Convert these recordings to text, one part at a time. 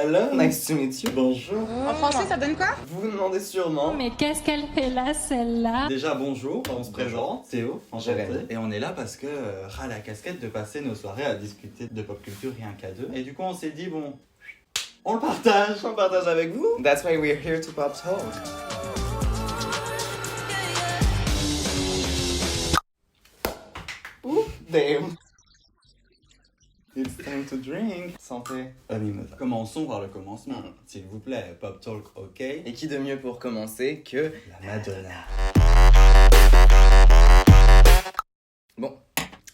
Hello, nice to meet you. Bonjour. En français, ça donne quoi? Vous vous demandez sûrement. Mais qu'est-ce qu'elle fait là, celle-là? Déjà bonjour, on se présente, Théo, Jérémy. Et on est là parce que ras la casquette de passer nos soirées à discuter de pop culture rien qu'à deux. Et du coup on s'est dit bon, on le partage. On partage avec vous. That's why we're here to pop talk. Ouh, damn. It's time to drink. Santé. Mimosa. Commençons par le commencement, s'il vous plaît. Pop talk, ok. Et qui de mieux pour commencer que La Madonna. Bon,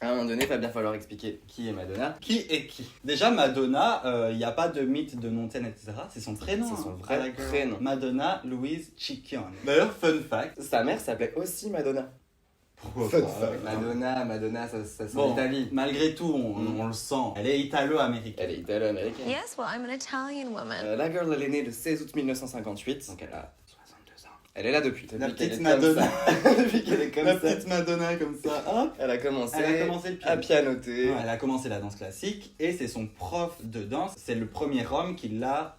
à un moment donné, va bien falloir expliquer qui est Madonna. Qui est qui? Déjà Madonna, il n'y a pas de mythe de nom de scène, etc. C'est son prénom. C'est son hein. vrai À la gueule. prénom. Madonna Louise Ciccione. D'ailleurs, fun fact. Sa mère s'appelait aussi Madonna. Pourquoi Fun pas, fact. Madonna, ça sent Bon, l'Italie. malgré tout, on le sent. Elle est italo-américaine. Elle est italo-américaine. Yes, well, I'm an Italian woman. La girl, elle est née le 16 août 1958, donc elle a 62 ans. Elle est là depuis. La Depuis qu'elle petite est comme Madonna. ça. Depuis qu'elle est comme La ça. petite Madonna comme ça, hop. Elle a commencé, Le piano. à pianoter. Ouais, elle a commencé la danse classique et c'est son prof de danse. C'est le premier homme qui l'a.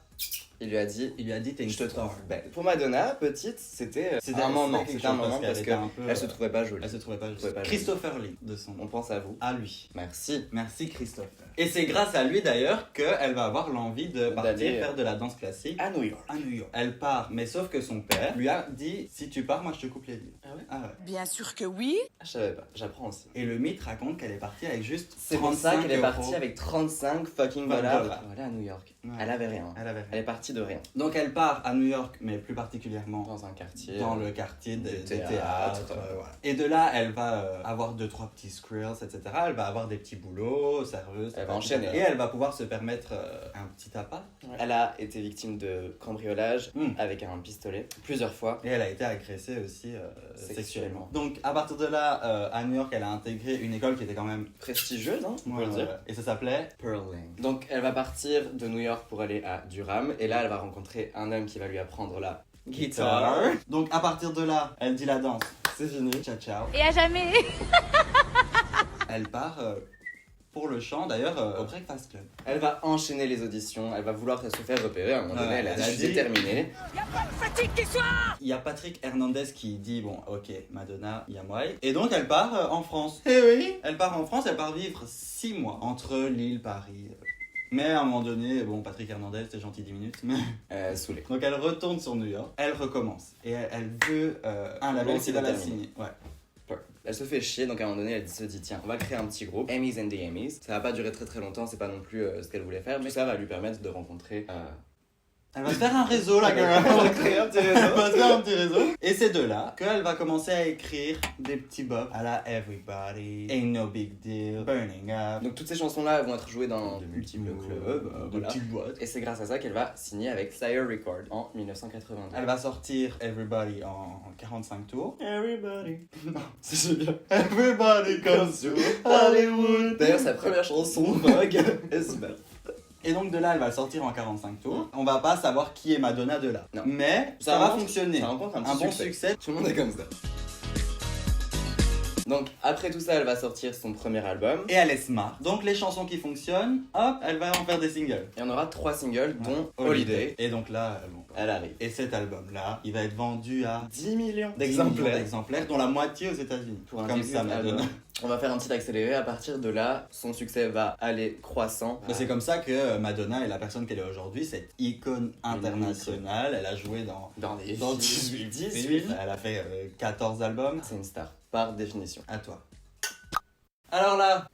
Il lui a dit, T'es une je te star. trouve belle. Pour Madonna, petite, c'était un moment. C'était un moment parce qu'elle qu'elle se trouvait pas jolie. Elle se trouvait pas trouvait pas jolie. Christopher Lee de son On nom. pense à vous. À lui. Merci. Merci Christopher. Et c'est grâce à lui d'ailleurs qu'elle va avoir l'envie de partir D'aller, faire de la danse classique À New York. à New York. Elle part, mais sauf que son père lui a dit si tu pars, moi je te coupe les livres. Ah ouais Ah ouais. Bien sûr que oui. Je savais pas, j'apprends aussi. Et le mythe raconte qu'elle est partie avec juste C'est pour ça 35 qu'elle est euros. partie avec 35 fucking Dollars. dollars. Voilà, à New York. Ouais. Elle avait rien. Elle avait Elle est partie de rien. Donc elle part à New York, mais plus particulièrement Dans un quartier. dans le quartier des théâtre, théâtres. Voilà. Et de là, elle va avoir 2-3 petits skrills, etc. Elle va avoir des petits boulots, serveuse. Elle va enchaîner. Et elle va pouvoir se permettre un petit appart. Elle a été victime de cambriolage Mm. avec un pistolet plusieurs fois. Et elle a été agressée aussi Sexuellement. sexuellement. Donc à partir de là, à New York, elle a intégré une école qui était quand même Prestigieuse, hein, on peut Ouais, le dire. ouais. Et ça s'appelait Pearling. Donc elle va partir de New York pour aller à Durham et là elle va rencontrer un homme qui va lui apprendre la guitare. Donc à partir de là, elle dit la danse. C'est fini. Ciao ciao. Et à jamais! Elle part pour le chant d'ailleurs au Breakfast Club. Elle va enchaîner les auditions, elle va vouloir se faire repérer. À un moment donné, Ouais, elle a elle dit a je suis dit- déterminée. Il y a Patrick Hernandez qui dit bon ok Madonna, il y a moi. Et donc elle part en France. Eh oui. Elle part en France, elle part vivre 6 mois entre Lille, Paris. Mais à un moment donné, bon Patrick Hernandez c'était gentil 10 minutes. Mais... Saoulée. Donc elle retourne sur New York, elle recommence. Et elle veut un label qui va la signer. Ouais. Elle se fait chier, donc à un moment donné, elle se dit tiens, on va créer un petit groupe, Amy's and the Amy's. Ça va pas durer très très longtemps, c'est pas non plus ce qu'elle voulait faire, mais ça va lui permettre de rencontrer. Elle va se faire un réseau la gueule. Elle va créer un petit réseau. Elle va se faire un petit réseau. Et c'est de là qu'elle va commencer à écrire des petits bops à la Everybody, Ain't No Big Deal, Burning Up. Donc toutes ces chansons-là elles vont être jouées dans de multiples clubs. de Voilà. petites boîtes. Et c'est grâce à ça qu'elle va signer avec Sire Records en 1982. Elle va sortir Everybody en 45 tours. Everybody. Non, c'est bien. Everybody comes to Hollywood. D'ailleurs, sa première chanson, Vogue, est super. Et donc de là, elle va sortir en 45 tours. On va pas savoir qui est Madonna de là. Non. Mais ça va fonctionner. Ça rencontre un petit Un bon succès. succès. Tout le monde est comme ça. Donc, après tout ça, elle va sortir son premier album. Et elle est smart. Donc les chansons qui fonctionnent, hop, elle va en faire des singles. Et on aura 3 singles, dont Holiday. Et donc là, bon, Elle arrive. et cet album-là, il va être vendu à 10 millions 10 millions d'exemplaires, dont la moitié aux États-Unis. Pour un Comme début ça, Madonna. d'album. On va faire un petit accéléré. À partir de là, son succès va aller croissant. Mais c'est comme ça que Madonna est la personne qu'elle est aujourd'hui, cette icône internationale. Elle a joué dans dans les dans films. 18 films. Elle a fait 14 albums. C'est une star, par définition. À toi. Alors là,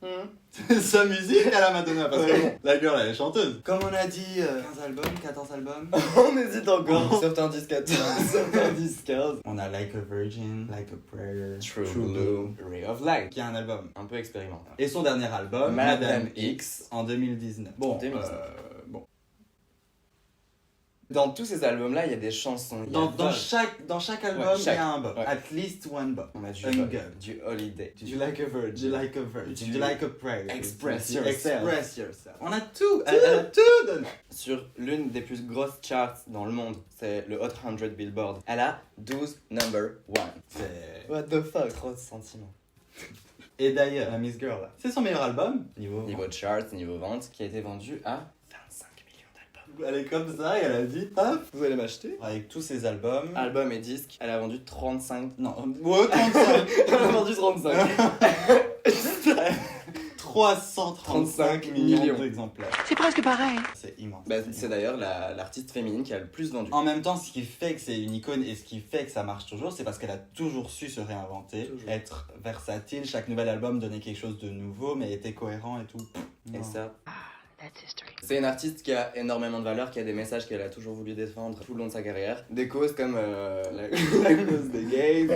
sa musique à la Madonna, parce que bon, la girl elle est chanteuse. Comme on a dit, 15 albums, 14 albums. On hésite encore. Certains disent 14, certains disent 15. On a Like a Virgin, Like a Prayer, True Blue, Ray of Light. qui est un album. Un peu expérimental. Et son dernier album, Madame X, en 2019. Bon, 2019. bon. Dans tous ces albums-là, il y a des chansons. Il y a Dans Vogue. chaque album, Ouais, il chaque. y a un bop. Ouais. At least one bop. On a du Un Vogue, girl. du Holiday, Do you like a virgin? Do you like a virgin? Du- Do you like a prayer? Express Do you yourself. Express yourself. On a tout. Elle a tout donné. Sur l'une des plus grosses charts dans le monde, c'est le Hot 100 Billboard. Elle a 12 number 1. C'est... What the fuck, trop de sentiments. Et d'ailleurs, la Miss Girl, là, c'est son meilleur album. Niveau chart, niveau vente, qui a été vendu à 25 millions d'albums. Elle est comme ça et elle a dit hop, Vous allez m'acheter? avec tous ses albums. Album et disque, elle a vendu 35. Non, ouais, 35. Elle a vendu 35. 335 millions d'exemplaires. C'est presque pareil. C'est immense. Bah, c'est d'ailleurs l'artiste féminine qui a le plus vendu. En même temps, ce qui fait que c'est une icône et ce qui fait que ça marche toujours, c'est parce qu'elle a toujours su se réinventer, Toujours. être versatile. Chaque nouvel album donnait quelque chose de nouveau, mais était cohérent et tout. Et Non. ça, That's history. c'est une artiste qui a énormément de valeur, qui a des messages qu'elle a toujours voulu défendre tout le long de sa carrière. Des causes comme la cause des gays,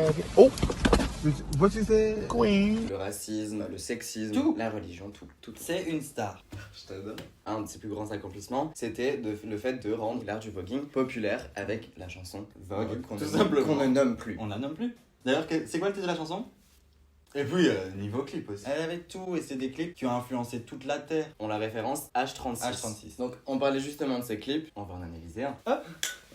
What you said? Queen. le racisme, le sexisme, Tout. la religion, tout. C'est une star. Je t'adore. Un de ses plus grands accomplissements, c'était le fait de rendre l'art du voguing populaire avec la chanson Vogue, Vogue, qu'on tout ne- simplement. qu'on ne nomme plus. On la nomme plus. D'ailleurs, c'est quoi le titre de la chanson? Et puis, niveau clip aussi. Elle avait tout, et c'est des clips qui ont influencé toute la Terre. On la référence H36. H36. Donc on parlait justement de ces clips, on va en analyser un. Hop,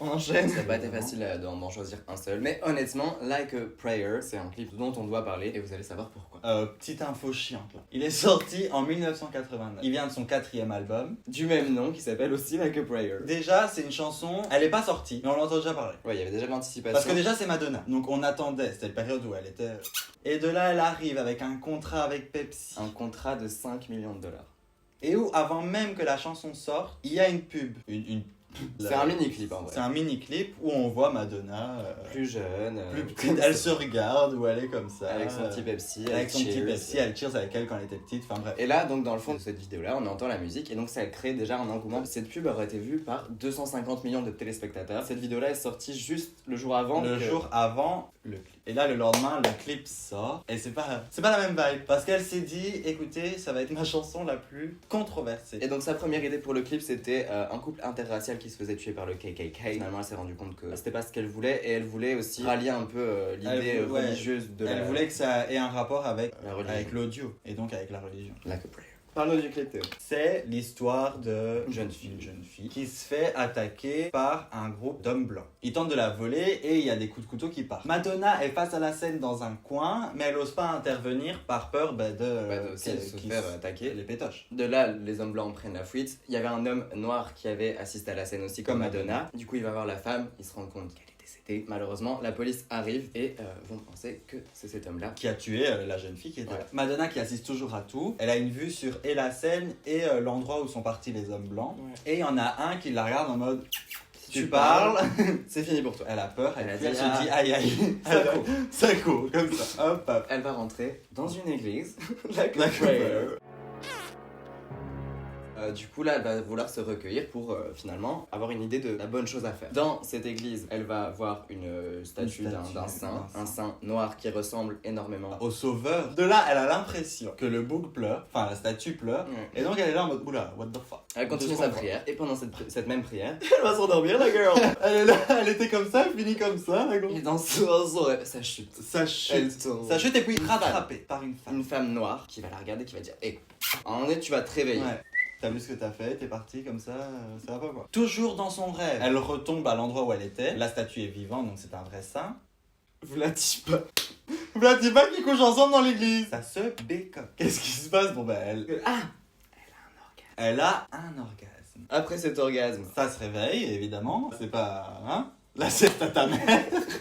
on enchaîne. Ça n'a pas été facile d'en choisir un seul, mais honnêtement, Like a Prayer, c'est un clip dont on doit parler et vous allez savoir pourquoi. Petite info chiante là. Il est sorti en 1989. Il vient de son 4e album. Du même nom qui s'appelle aussi Like a Prayer. Déjà, c'est une chanson, elle est pas sortie, mais on l'entend déjà parler. Ouais, il y avait déjà de l'anticipation. Parce que déjà, c'est Madonna. Donc on attendait, c'était la période où elle était. Et de là, elle arrive avec un contrat avec Pepsi. Un contrat de 5 millions de dollars. Et où, avant même que la chanson sorte, il y a une pub. C'est un mini-clip en vrai. C'est un mini-clip où on voit Madonna. Plus jeune. Plus petite, elle se regarde où elle est comme ça. Avec son petit Pepsi. Avec son petit cheers. Pepsi, elle cheers avec elle quand elle était petite, enfin bref. Et là, donc dans le fond de cette vidéo-là, on entend la musique et donc ça crée déjà un engouement. Cette pub aurait été vue par 250 millions de téléspectateurs. Cette vidéo-là est sortie juste le jour avant. Le que- jour avant le clip. Et là, le lendemain, le clip sort. Et c'est pas la même vibe. Parce qu'elle s'est dit, écoutez, ça va être ma chanson la plus controversée. Et donc sa première idée pour le clip, c'était un couple interracial qui se faisait tuer par le KKK. Finalement, elle s'est rendue compte que c'était pas ce qu'elle voulait et elle voulait aussi rallier un peu l'idée Elle voulait- religieuse de Elle voulait que ça ait un rapport avec la religion. avec l'audio et donc avec la religion. Like a prayer. Parle-nous du clip, Théo. C'est l'histoire de Une jeune fille. une jeune fille qui se fait attaquer par un groupe d'hommes blancs. Ils tentent de la voler et il y a des coups de couteau qui partent. Madonna est face à la scène dans un coin, mais elle ose pas intervenir par peur de aussi se qu'ils faire attaquer. les pétoches. De là, les hommes blancs prennent la fuite. Il y avait un homme noir qui avait assisté à la scène aussi, comme Madonna. Du coup, il va voir la femme, il se rend compte qu'elle est décédée. Malheureusement, la police arrive et vont penser que c'est cet homme-là. Qui a tué la jeune fille qui était Ouais. là. Madonna qui assiste toujours à tout, elle a une vue sur et la scène et l'endroit où sont partis les hommes blancs. Ouais. Et il y en a un qui la regarde en mode si tu tu parles, C'est fini pour toi. elle a peur, Elle a elle, dit, se ah, dit aïe aïe, ça court. ça court comme ça, hop hop. Elle va rentrer dans une église. Like a Like a prayer. prayer. Du coup, là, elle va vouloir se recueillir pour finalement avoir une idée de la bonne chose à faire. Dans cette église, elle va voir une statue d'un saint, un saint noir qui ressemble énormément. Au sauveur. De là, elle a l'impression que le bouc pleure, enfin la statue pleure, Ouais. et donc elle est là en mode oula, what the fuck. Elle continue Je sa comprends. prière, et pendant cette même prière, elle va s'endormir, la girl. Elle est là, elle était comme ça, elle finit comme ça, la Et grosse. dans son rêve, ça chute. Ça Elle chute. tombe. Ça chute et puis rattrapée par une femme. Une femme noire qui va la regarder, qui va dire hé, à un moment donné, tu vas te réveiller. Ouais. T'as vu ce que t'as fait, t'es parti comme ça va pas quoi. Toujours dans son rêve. Elle retombe à l'endroit où elle était. La statue est vivante, donc c'est un vrai saint. Vous la dites pas. Vous la dites pas qu'ils couchent ensemble dans l'église. Ça se bécoque. Qu'est-ce qui se passe? Bon bah Ah. elle a un orgasme. Après cet orgasme, Ça se réveille, évidemment. C'est pas... Hein? Là c'est à ta mère.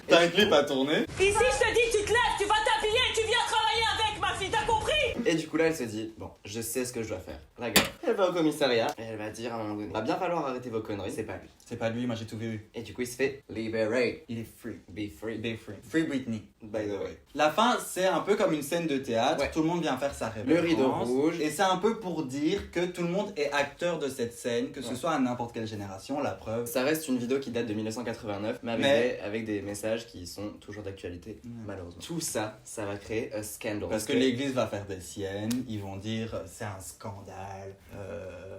T'as un clip à tourner. Ici, je te dis, tu te lèves, tu vas t'habiller et tu viens travailler avec ma fille, t'as compris? et du coup là elle se dit bon, je sais ce que je dois faire. La gueule. Elle va au commissariat et elle va dire à un moment donné va bien falloir arrêter vos conneries, c'est pas lui. C'est pas lui, moi j'ai tout vu. Et du coup il se fait libérer. Il est free. Be free. Be free. Free Britney. By the way. La fin, c'est un peu comme une scène de théâtre. Ouais. Tout le monde vient faire sa révérence. Le rideau rouge. Et c'est un peu pour dire que tout le monde est acteur de cette scène, que ce Ouais. soit à n'importe quelle génération, la preuve. Ça reste une vidéo qui date de 1989, mais avec des messages qui sont toujours d'actualité, malheureusement. Tout ça, ça va créer un scandale. Parce que l'église va faire des siennes, ils vont dire c'est un scandale,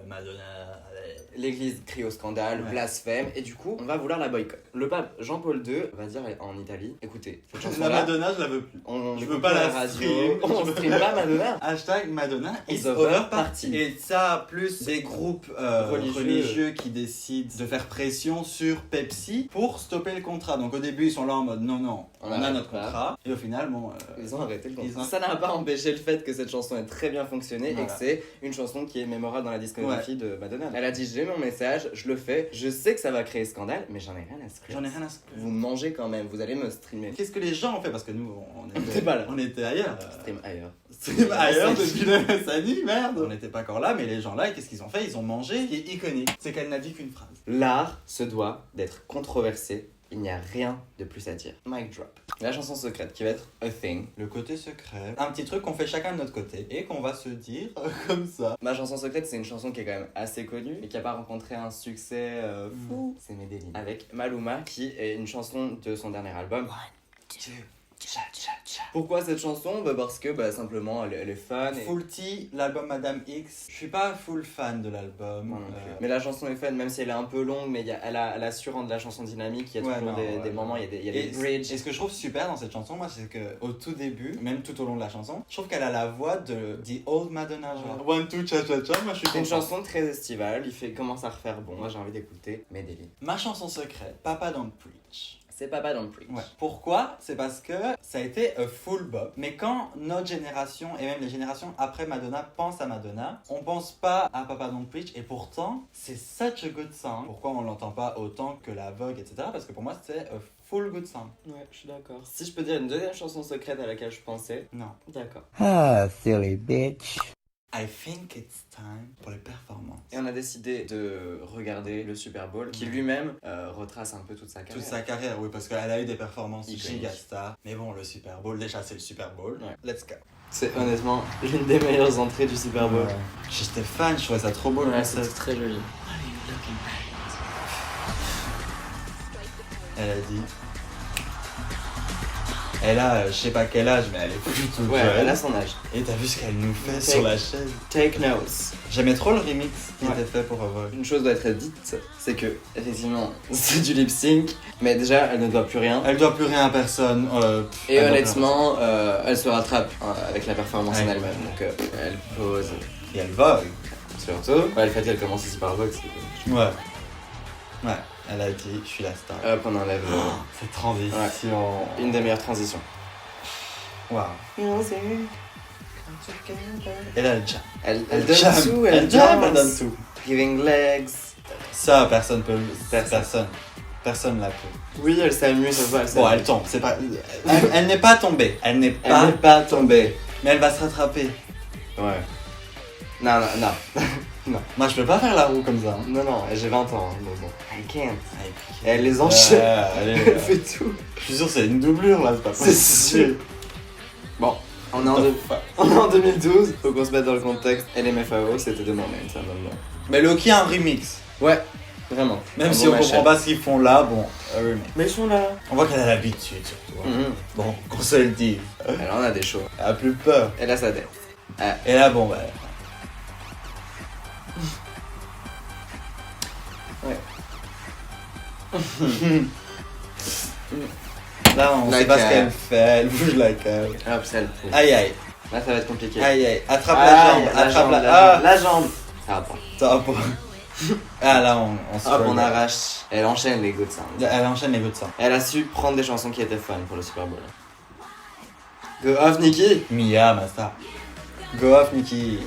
Madonna. L'église crie au scandale, Ouais. blasphème, et du coup, on va vouloir la boycott. Le pape Jean-Paul II va dire en Italie écoutez, cette La chanson-là, Madonna, je la veux plus. on je écoute veux pas à la radio, stream. on stream pas Madonna. Hashtag Madonna is Over over party. party. Et ça, plus des groupes religieux qui décident de faire pression sur Pepsi pour stopper le contrat. Donc au début, ils sont là en mode non, non, on a arrête notre pas. contrat. Et au final, bon. Ils ont arrêté le Ils contrat. ont- Ça n'a pas empêché le fait que cette cette chanson ait très bien fonctionné et que c'est une chanson qui est mémorable dans la discographie de Madonna. Elle a dit j'ai mon message, je le fais, je sais que ça va créer scandale, mais j'en ai rien à secouer. J'en ai rien à secouer. Vous mangez quand même, vous allez me streamer. Qu'est-ce que les gens ont fait? Parce que nous, on était pas là. On était ailleurs. Stream ailleurs. Stream ailleurs depuis le Sani, merde. On n'était pas encore là, mais les gens là, qu'est-ce qu'ils ont fait? Ils ont mangé. Ce qui est iconique, c'est qu'elle n'a dit qu'une phrase. L'art se doit d'être controversé. Il n'y a rien de plus à dire. Mic drop. La chanson secrète qui va être A Thing. Le côté secret. Un petit truc qu'on fait chacun de notre côté et qu'on va se dire comme ça. Ma chanson secrète, c'est une chanson qui est quand même assez connue et qui n'a pas rencontré un succès fou. C'est Medellin. Avec Maluma, qui est une chanson de son dernier album. Pourquoi cette chanson? Parce que simplement elle est fun. Full T, l'album Madame X. Je suis pas full fan de l'album. Moi non plus. Mais la chanson est fun, même si elle est un peu longue, mais elle a su rendre la chanson dynamique. Il y a toujours des moments, il y a des bridges. Et ce que je trouve super dans cette chanson, moi, c'est que au tout début, même tout au long de la chanson, je trouve qu'elle a la voix de The Old Madonna. Genre, one, two, cha cha cha. Moi, je suis C'est une chanson très estivale. Il commence à refaire bon. Moi, j'ai envie d'écouter Medellin. Ma chanson secrète, Papa Don't Preach. C'est Papa Don't Preach. Ouais. Pourquoi? C'est parce que ça a été a full bop. Mais quand notre génération et même les générations après Madonna pensent à Madonna, on pense pas à Papa Don't Preach et pourtant c'est such a good song. Pourquoi on l'entend pas autant que la Vogue, etc. Parce que pour moi c'est a full good song. Ouais, je suis d'accord. Si je peux dire une deuxième chanson secrète à laquelle je pensais. Non. D'accord. Ah, silly bitch. I think it's time pour les performances. Et on a décidé de regarder le Super Bowl qui lui-même retrace un peu toute sa carrière. Toute sa carrière, oui, parce qu'elle a eu des performances Iconique. gigastar. Mais bon, le Super Bowl, déjà c'est le Super Bowl. Ouais. Let's go. C'est honnêtement l'une des meilleures entrées du Super Bowl. J'étais fan, je trouvais ça trop beau le C'était concept. très joli. Elle a dit. Elle a, je sais pas quel âge, mais elle est plutôt Ouais, jeune. elle a son âge. Et t'as vu ce qu'elle nous fait Take- sur la chaise? Take notes. J'aimais trop le remix qui Ouais. était fait pour Vogue. Une chose doit être dite, c'est que, effectivement, c'est du lip sync, mais déjà, elle ne doit plus rien. Elle doit plus rien à personne. Et elle doit honnêtement, elle se rattrape avec la performance en Ouais. elle-même. Donc, elle pose. plus rien. Et elle Vogue. Surtout, le fait qu'elle commence aussi par Vogue, c'est Ouais. Ouais, elle a dit, je suis la star. hop, on enlève Cette transition. une des meilleures transitions. Waouh. Et là, elle jam. Elle donne jam. tout, Elle jam, elle donne danse. tout. Giving legs. Ça, personne peut. Personne l'a pu. Oui, elle s'amuse, elle Bon, elle tombe. C'est pas. Elle n'est pas tombée. Elle n'est Elle pas. n'est pas tombée. Mais elle va se rattraper. Ouais. Non, non, non. Non. Moi, je peux pas faire la roue comme ça. Hein. Non, non, j'ai 20 ans, hein, mais bon. I can't. Elle les enchaîne. Elle fait tout. Je suis sûr, c'est une doublure là, c'est pas C'est possible. sûr. Bon, on est en 2012, faut qu'on se mette dans le contexte. LMFAO, c'était de Moment, ça maintenant. Mais Loki a un remix. Ouais, vraiment. Même Un si bon on comprend mashup. pas ce qu'ils font là, bon, un remix. Mais ils sont là. On voit qu'elle a l'habitude surtout. Hein. Mhm. Bon, qu'on se le dise. Elle en a des shows. Elle a plus peur. Elle a sa dette. Et là, bon, bah. Là, on La sait pas ce cale. qu'elle fait, elle bouge la cale. Hop, ça le pousse. Aïe aïe, Là, ça va être compliqué. aïe aïe, attrape Aïe, la jambe, attrape la. Ah, la jambe. Ça va pas. ça va pas. Ah là, on se Hop, on struggle. arrache. Elle enchaîne les good sounds. Elle enchaîne les gouttes de sang. Elle a su prendre des chansons qui étaient fun pour le Super Bowl. Go off, Nikki. Mia, ma star. Go off, Nikki.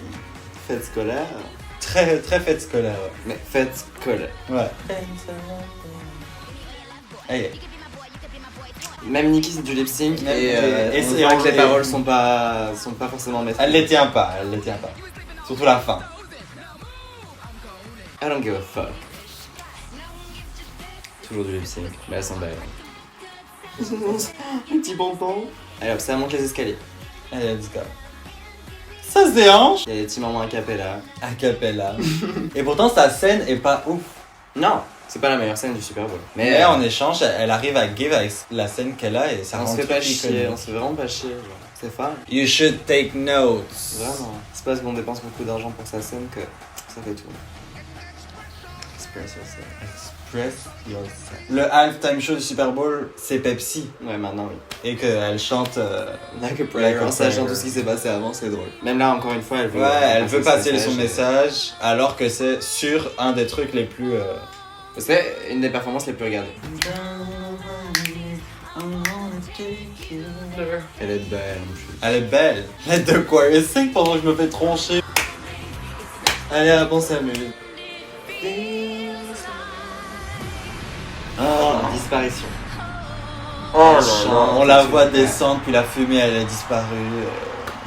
Fête scolaire. Très, très fête scolaire. Mais fête scolaire. Ouais. Aïe aïe. Même Nikki, c'est du lip sync. Même- Et et on c'est- voit que les et- paroles sont pas forcément maîtrisées. Elle les tient pas, elle les tient pas. Surtout la fin. I don't give a fuck. Toujours du lip sync, mais elle s'en bat. Un petit bonbon. Allez hop, ça monte les escaliers. Allez, let's go. Ça se déhanche. Il y a des petits moments a cappella. A cappella. Et pourtant, sa scène est pas ouf. Non, c'est pas la meilleure scène du Super Bowl. Mais en échange, elle arrive à give avec la scène qu'elle a et ça on rend se le fait pas truc chier, iconique. on se fait vraiment pas chier. Genre. C'est fun. You should take notes. Vraiment. C'est parce qu'on dépense beaucoup d'argent pour sa scène que ça fait tout. Express yourself. Express yourself. Le halftime show du Super Bowl, c'est Pepsi. Ouais, maintenant oui. Et qu'elle chante. Like a prayer. Like a En sachant prayer. tout ce qui s'est passé avant, c'est drôle. Même là, encore une fois, elle veut. Ouais, elle veut passer ce son message alors que c'est sur un des trucs les plus. C'est une des performances les plus regardées. Elle est belle, mon chou. Elle est belle. Let the choir sing pendant que je me fais troncher. Allez, on s'amuse. Oh, disparition. Oh on la voit descendre, puis la fumée, elle a disparu.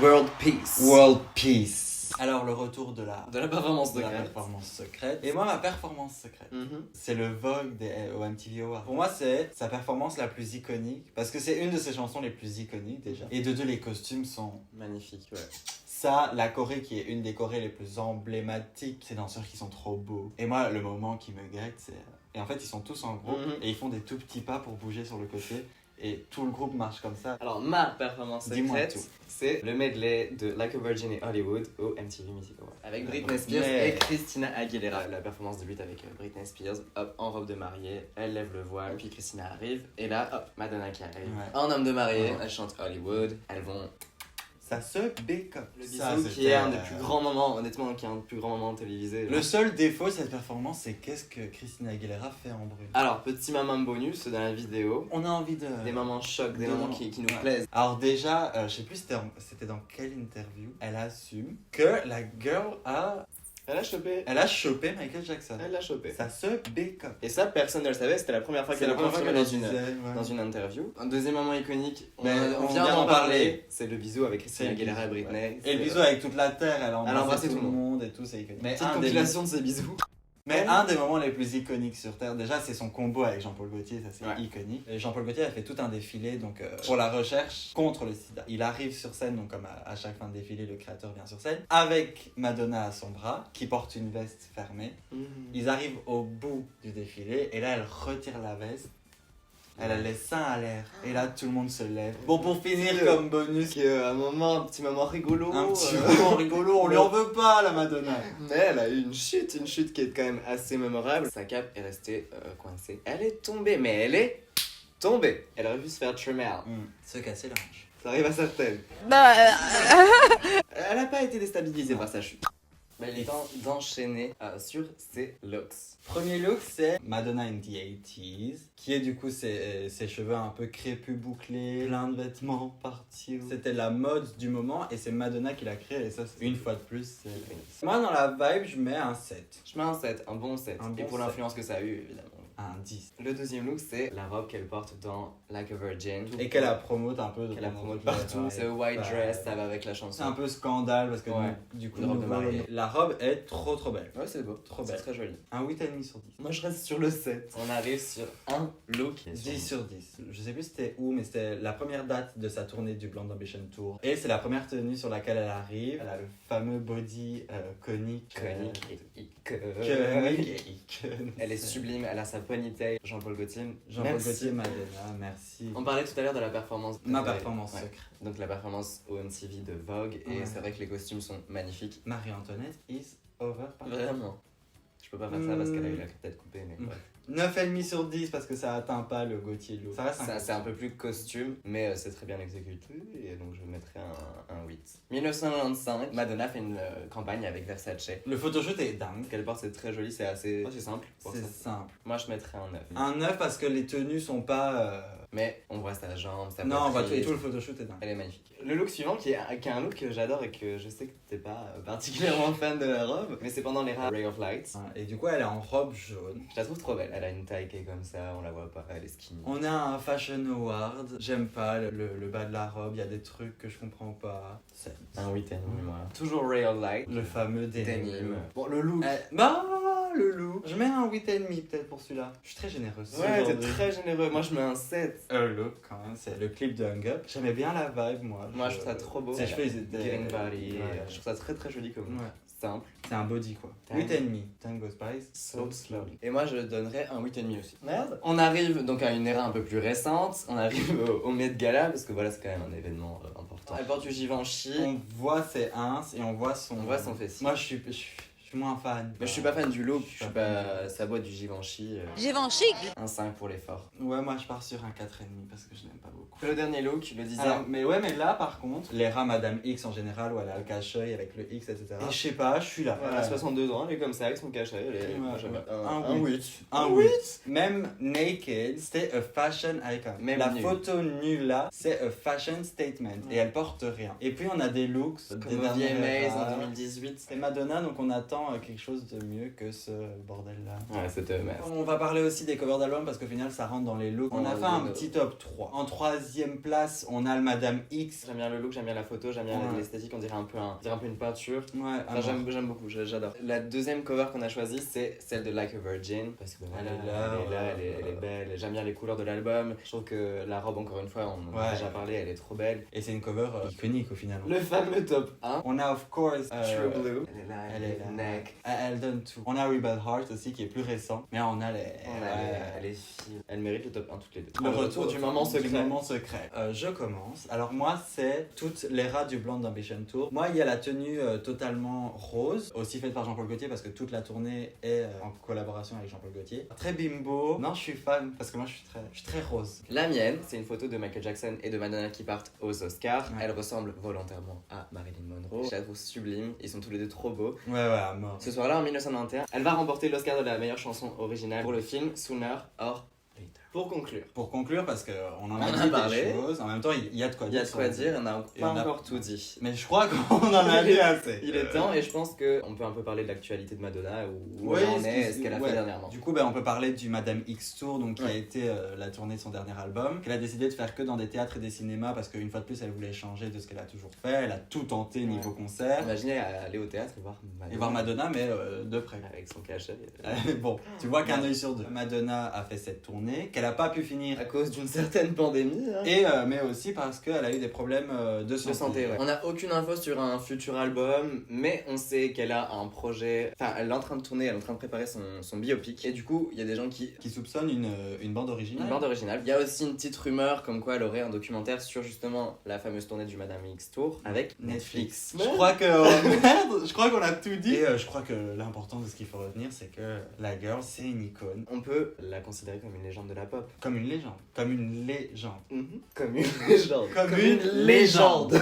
World Peace. World Peace. Alors, le retour de la performance de la secrète. performance secrète. Et moi, ma performance secrète, Mhm. c'est le Vogue au MTV Awards. Pour moi, c'est sa performance la plus iconique, parce que c'est une de ses chansons les plus iconiques déjà. Et de deux, les costumes sont... Magnifique, ouais. Ça, la Corée qui est une des Corées les plus emblématiques, ces danseurs qui sont trop beaux. Et moi, le moment qui me gâte, c'est... Et en fait, ils sont tous en groupe, Mhm. et ils font des tout petits pas pour bouger sur le côté. Et tout le groupe marche comme ça. Alors, ma performance Dis-moi secrète, tout. c'est le medley de Like a Virgin et Hollywood au MTV Music Awards. Avec Britney Spears Mais- et Christina Aguilera. La performance débute avec Britney Spears, hop, en robe de mariée, elle lève le voile, puis Christina arrive, et là, hop, Madonna qui arrive. Ouais. En homme de mariée, Ouais. elle chante Hollywood, elles vont... Ça se bécope. Le Ça, bisou qui c'était, est un des plus grands moments, honnêtement, qui est un des plus grands moments télévisés. Le seul défaut de cette performance, c'est qu'est-ce que Christina Aguilera fait en brune. Alors, petit moment bonus dans la vidéo, On a envie de... des moments chocs, des Des moments moments. qui nous Ouais. plaisent. Alors déjà, je sais plus c'était dans quelle interview, elle assume que la girl Elle a chopé. elle a chopé Michael Jackson. Elle l'a chopé. Ça se bécope. Et ça, personne ne le savait, c'était la première fois qu'elle a confirmé dans une... ouais. Dans une interview. Un deuxième moment iconique, on on vient vient d'en d'en parler, parler. c'est le bisou avec Christina C'est le Aguilera et bisou, Britney. Et le bisou avec toute la terre, elle a Elle a embrassé tout le monde et tout, c'est iconique. Mais Petite un, des, compilation de ces bisous. mais un des moments les plus iconiques sur Terre, déjà c'est son combo avec Jean-Paul Gaultier, ça c'est Ouais. iconique. Et Jean-Paul Gaultier a fait tout un défilé donc, pour la recherche contre le sida. Il arrive sur scène, donc comme à chaque fin de défilé, le créateur vient sur scène, avec Madonna à son bras, qui porte une veste fermée. Ils arrivent au bout du défilé et là elle retire la veste. Elle a les seins à l'air et là tout le monde se lève. Bon, pour finir comme bonus, Un moment, un petit moment rigolo. un petit moment rigolo, on lui en veut pas la Madonna. Mais elle a eu une chute qui est quand même assez mémorable. Sa cape est restée coincée. Elle est tombée, mais elle est tombée. Elle aurait pu se faire trimmer. Se casser la hanche. Ça arrive à certaines. Elle n'a pas été déstabilisée par sa chute. Mais il est temps d'enchaîner sur ses looks. Premier look, c'est Madonna in the 80s, qui est du coup ses cheveux un peu crépus bouclés, plein de vêtements partout. C'était la mode du moment et c'est Madonna qui l'a créé et ça, c'est une fois de plus. Moi, dans la vibe, je mets un 7. Je mets un 7, un bon 7. Un Et bon pour 7. l'influence que ça a eu, évidemment. Un 10. Le deuxième look, c'est la robe qu'elle porte dans Like a Virgin. Et qu'elle a promote un peu. Qu'elle a promote pendant partout. toute la C'est white bah, dress, ça va avec la C'est chanson. un peu scandale parce que Ouais. du coup, Une robe de mariée. la robe est trop belle. Ouais, c'est beau. Trop C'est belle. très joli. Un 8,5 sur 10. Moi, je reste sur le 7. On arrive sur un look. 10 sur 10. Je sais plus c'était où, mais c'était la première date de sa tournée du Blonde Ambition Tour. Et c'est la première tenue sur laquelle elle arrive. Elle a le fameux body conique. Conique et iconique. Conique et iconique. Elle est sublime, elle a sa ponytail. Jean-Paul Gaultier. Jean-Paul Merci. Gaultier, Madonna, merci. On parlait tout à l'heure de la performance. Ma performance Ouais. secrète. Donc la performance au MTV de Vogue. Et Ouais. c'est vrai que les costumes sont magnifiques. Marie-Antoinette is over. Vraiment. Je peux pas faire ça parce qu'elle a eu la tête coupée, mais bref. 9,5 sur 10 parce que ça atteint pas le Gaultier look. Ça reste un C'est un peu plus costume, mais c'est très bien exécuté, et donc je mettrai un 8. 1995, Madonna fait une campagne avec Versace. Le photoshoot est dingue. Ce qu'elle porte, c'est très joli, c'est assez c'est simple. pour C'est ça. simple. Moi, je mettrais un 9. Un 9 parce que les tenues sont pas. Mais on voit sa jambe, sa Non, poitrine. tout le photoshoot est dingue. Elle est magnifique. Le look suivant, qui est un look que j'adore et que je sais que t'es pas particulièrement fan de la robe, mais c'est pendant les Ray of Light. Et du coup, elle est en robe jaune. Je la trouve trop belle. Elle a une taille qui est comme ça, on la voit pas, elle est skinny. On a un fashion award. J'aime pas le bas de la robe. Il y a des trucs que je comprends pas. C'est Un 8,5 moi. Toujours Ray of Light. le fameux denim. Denim. Bon, le look. Bah, le look. Je mets un 8,5 peut-être pour celui-là. Je suis très généreuse. Ouais, t'es aujourd'hui. très généreux. Moi, je mets un 7. Le look quand même, c'est le clip de Hung Up. J'aimais bien la vibe, moi. Moi, je trouve ça trop beau. Ses cheveux, ils étaient. Getting body. Ouais. Je trouve ça très très joli comme Ouais. simple. C'est un body quoi. Tango. 8,5. Tango Spice. So slowly. Et moi, je donnerais un 8,5 aussi. Merde. On arrive donc à une era un peu plus récente. On arrive au Met Gala parce que voilà, c'est quand même un événement important. Elle porte du Givenchy. On voit ses ins et on voit son. On voit son fessier. Moi, je suis suis moins fan. Mais je suis pas fan du look, Je suis je suis pas pas. Ça boit du Givenchy. Givenchy. Un 5 pour l'effort. Ouais, moi je pars sur un 4,5 parce que je n'aime pas beaucoup. Le dernier look, le design. Alors, mais ouais, mais là par contre, les rats Madame X en général, où elle a le cache-œil avec le X, etc. Et je sais pas, je suis là. Elle a 62 ans, elle est comme ça avec son cachet. Un 8. Un 8. Même naked, c'était a fashion icon. Même la nue. photo nue là, c'est a fashion statement. Et elle porte rien. Et puis on a des looks. des Comme Vieux derniers Maze en rats. 2018. C'est Madonna, donc on attend quelque chose de mieux que ce bordel là. Ouais, c'était merde. On va parler aussi des covers d'albums parce qu'au final ça rentre dans les looks. On a fait un petit top 3. En troisième place, on a le Madame X. J'aime bien le look, j'aime bien la photo, j'aime bien Ouais. l'esthétique, on dirait un peu une peinture. Ouais, Enfin, j'aime beaucoup, j'adore. La deuxième cover qu'on a choisie, c'est celle de Like a Virgin. Parce que Elle est là, elle est belle. J'aime bien les couleurs de l'album. Je trouve que la robe, encore une fois, on en a Ouais. déjà parlé, elle est trop belle. Et c'est une cover iconique au final. Le fameux top 1. On a of course True Blue. Elle est là, elle est là. neck. Elle donne tout. On a Rebel Heart aussi qui est plus récent. Mais on a les. Elle est fine. Elle mérite le top 1 toutes les deux. Le retour du moment secret. Du moment secret. Je commence. Alors moi c'est toutes les rats du Blonde Ambition Tour. Moi il y a la tenue totalement rose, aussi faite par Jean-Paul Gaultier parce que toute la tournée est en collaboration avec Jean-Paul Gaultier. Très bimbo. Non je suis fan parce que moi je suis très rose. La mienne, c'est une photo de Michael Jackson et de Madonna qui partent aux Oscars. Ouais. Elle ressemble volontairement à Marilyn Monroe. Je la trouve sublime. Ils sont tous les deux trop beaux. Ouais à mort. Ce soir-là, en 1991, elle va remporter l'Oscar de la meilleure chanson originale pour le film Sooner or Later. Pour conclure, Pour conclure parce qu'on en On a en dit a parlé. des choses. En même temps il y a de quoi il dire. y a de quoi dire, on n'a Et pas on a- encore tout dit. Mais je crois qu'on en a dit assez. Il est temps et je pense qu'on peut un peu parler de l'actualité de Madonna, où Ouais, elle en est, ce qu'elle a ouais. fait dernièrement. Du coup, on peut parler du Madame X Tour, donc, qui a été la tournée de son dernier album, qu'elle a décidé de faire que dans des théâtres et des cinémas parce qu'une fois de plus, elle voulait changer de ce qu'elle a toujours fait. Elle a tout tenté niveau concert. Imaginez aller au théâtre et voir Madonna. Et voir Madonna, mais de près. Avec son cachet. Bon, tu vois qu'un œil sur deux. Madonna a fait cette tournée, qu'elle a pas pu finir. À cause d'une certaine pandémie. Hein. Et, mais aussi parce qu'elle a eu des problèmes de santé. De santé, ouais. On n'a aucune info sur un futur album, mais on sait qu'elle a un projet. Enfin, elle est en train de tourner, elle est en train de préparer son biopic. Et du coup, il y a des gens qui. Qui soupçonnent une bande originale. Une bande originale. Il y a aussi une petite rumeur comme quoi elle aurait un documentaire sur justement la fameuse tournée du Madame X Tour avec Netflix. Je crois que merde, je crois qu'on a tout dit. Et je crois que l'important de ce qu'il faut retenir, c'est que la girl, c'est une icône, On peut la considérer comme une légende de la pop. comme une légende, comme une légende. Comme une légende. Comme une légende.